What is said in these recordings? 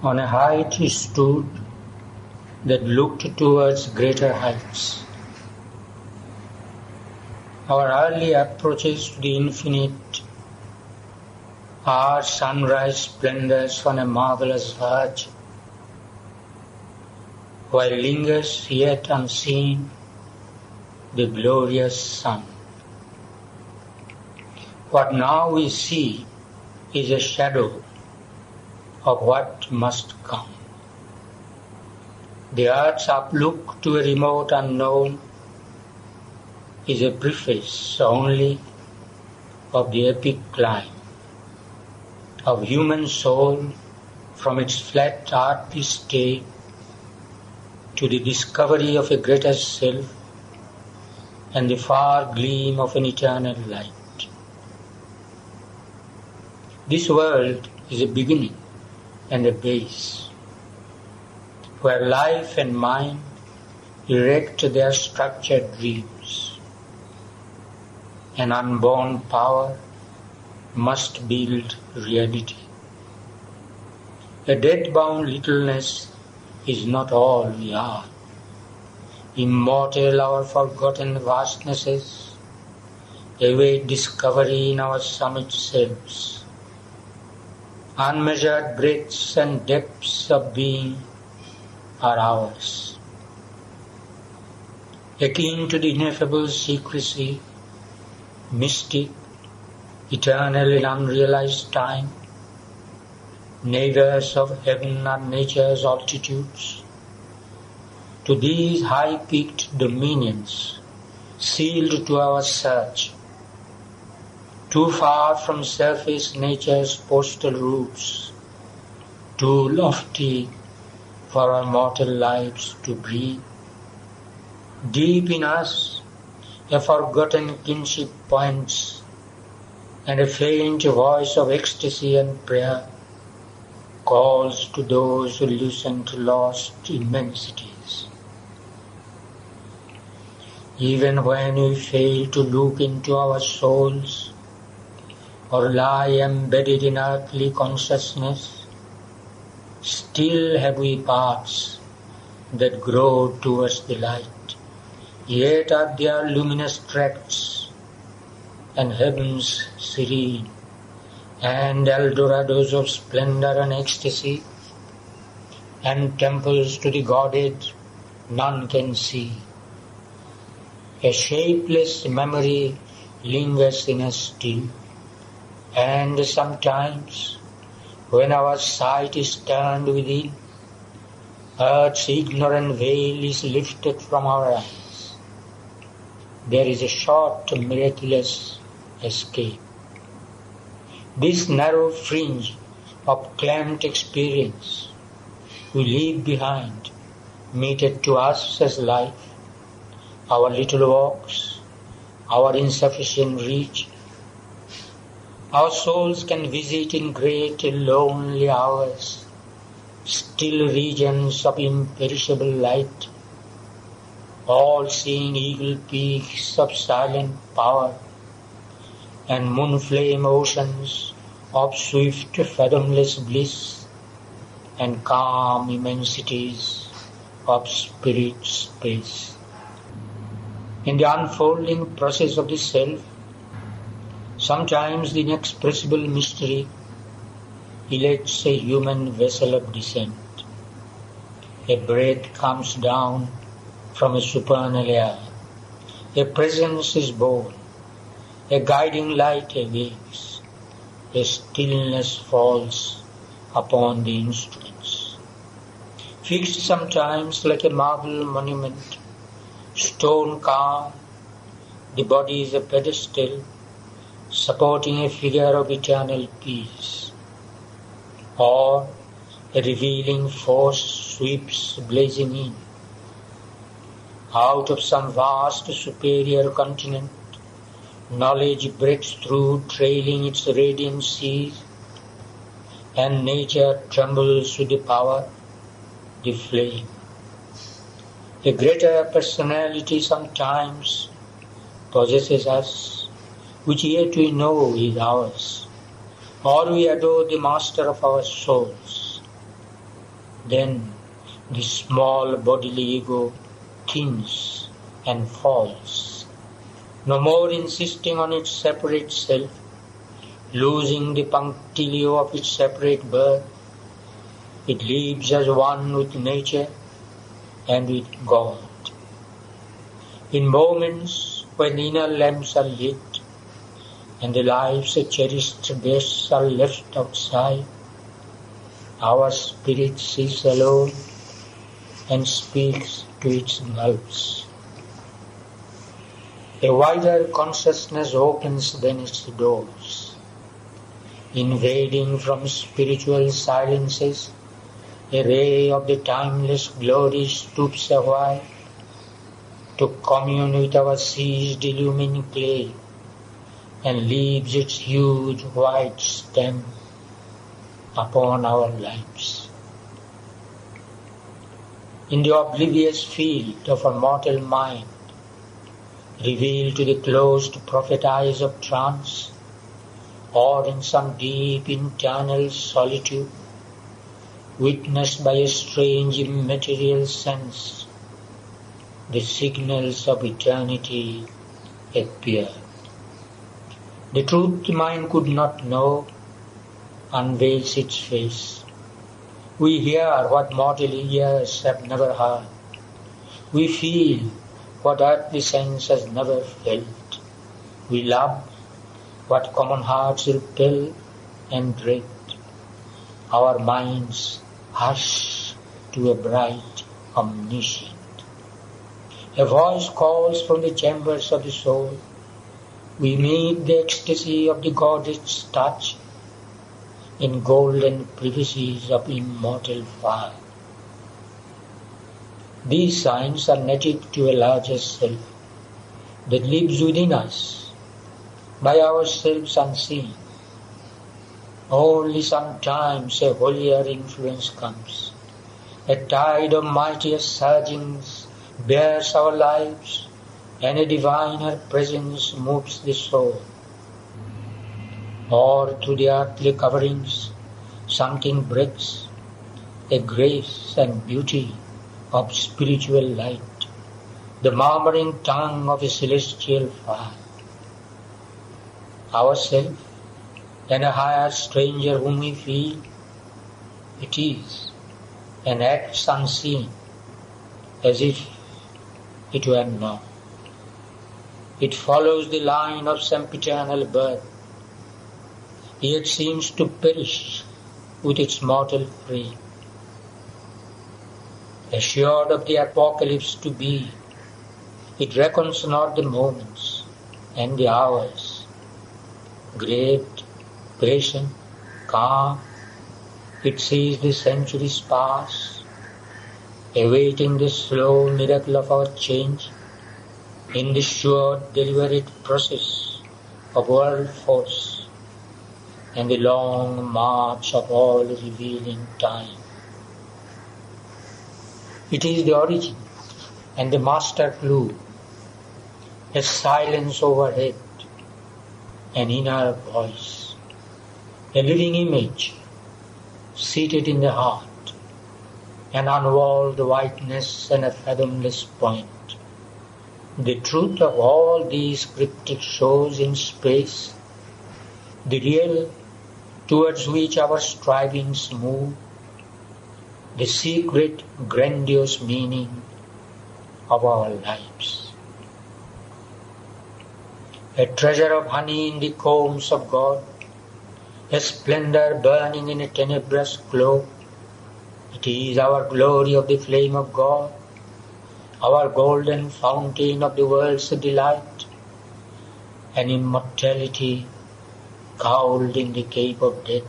On a height he stood that looked towards greater heights. Our early approaches to the infinite are sunrise splendors on a marvelous verge, while lingers yet unseen the glorious sun. What now we see is a shadow of what must come. The earth's outlook to a remote unknown is a preface only of the epic climb of human soul from its flat earthly state to the discovery of a greater self and the far gleam of an eternal light. This world is a beginning and a base, where life and mind erect their structured dreams. An unborn power must build reality. A death-bound littleness is not all we are. Immortal our forgotten vastnesses await discovery in our summit selves. Unmeasured breadths and depths of being are ours. Akin to the ineffable secrecy, mystic, eternal in unrealized time, neighbors of heaven are nature's altitudes. To these high-peaked dominions, sealed to our search, too far from surface nature's postal routes, too lofty for our mortal lives to breathe. Deep in us, a forgotten kinship points, and a faint voice of ecstasy and prayer calls to those who listen to lost immensities. Even when we fail to look into our souls or lie embedded in earthly consciousness, still have we paths that grow towards the light. Yet are there luminous tracts and heavens serene, and Eldorados of splendor and ecstasy, and temples to the Godhead none can see. A shapeless memory lingers in us still, and sometimes, when our sight is turned within, earth's ignorant veil is lifted from our eyes. There is a short, miraculous escape. This narrow fringe of clamped experience we leave behind, meted to us as life, our little walks, our insufficient reach. Our souls can visit in great lonely hours, still regions of imperishable light, all-seeing eagle peaks of silent power, and moon-flame oceans of swift fathomless bliss, and calm immensities of spirit space. In the unfolding process of the self, sometimes the inexpressible mystery elects a human vessel of descent. A breath comes down from a supernal air. A presence is born. A guiding light awakes. A stillness falls upon the instruments. Fixed sometimes like a marble monument, stone calm, the body is a pedestal supporting a figure of eternal peace. Or a revealing force sweeps blazing in. Out of some vast superior continent, knowledge breaks through, trailing its radiant seas, and nature trembles with the power, the flame. A greater personality sometimes possesses us, which yet we know is ours, or we adore the master of our souls. Then the small bodily ego thins and falls, no more insisting on its separate self, losing the punctilio of its separate birth. It lives as one with nature and with God. In moments when inner lamps are lit and the life's cherished guests are left outside, our spirit sits alone and speaks to its gulfs. A wider consciousness opens then its doors. Invading from spiritual silences, a ray of the timeless glory stoops a while to commune with our seized illumined clay and leaves its huge white stem upon our lives. In the oblivious field of a mortal mind, revealed to the closed prophet eyes of trance, or in some deep internal solitude, witnessed by a strange immaterial sense, the signals of eternity appear. The truth the mind could not know unveils its face. We hear what mortal ears have never heard. We feel what earthly sense has never felt. We love what common hearts repel and dread. Our minds hush to a bright omniscient. A voice calls from the chambers of the soul. We meet the ecstasy of the goddess' touch in golden privacies of immortal fire. These signs are native to a larger self that lives within us, by ourselves unseen. Only sometimes a holier influence comes. A tide of mightier surgings bears our lives, and a diviner presence moves the soul. Or through the earthly coverings something breaks, a grace and beauty of spiritual light, the murmuring tongue of a celestial fire. Ourself and a higher stranger whom we feel, it is and acts unseen, as if it were not. It follows the line of sempiternal birth, yet seems to perish with its mortal frame. Assured of the apocalypse to be, it reckons not the moments and the hours. Great, patient, calm, it sees the centuries pass, awaiting the slow miracle of our change in the sure deliberate process of world force and the long march of all revealing time. It is the origin and the master clue, a silence overhead, an inner voice, a living image seated in the heart, an unwalled whiteness and a fathomless point. The truth of all these cryptic shows in space, the real towards which our strivings move, the secret, grandiose meaning of our lives. A treasure of honey in the combs of God, a splendor burning in a tenebrous glow. It is our glory of the flame of God, our golden fountain of the world's delight, an immortality cowled in the cave of death,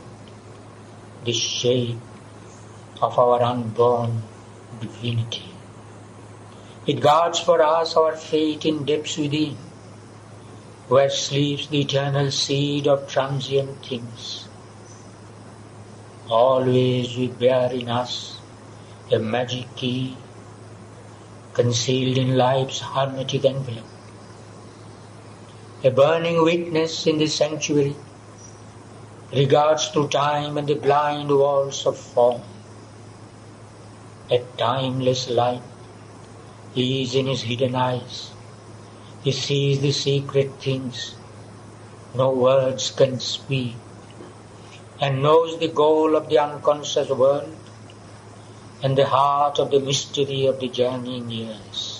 the shape of our unborn divinity. It guards for us our fate in depths within, where sleeps the eternal seed of transient things. Always we bear in us a magic key, concealed in life's hermetic envelope, a burning witness in the sanctuary, regards through time and the blind walls of form. A timeless light is in his hidden eyes. He sees the secret things no words can speak, and knows the goal of the unconscious world and the heart of the mystery of the journeying years.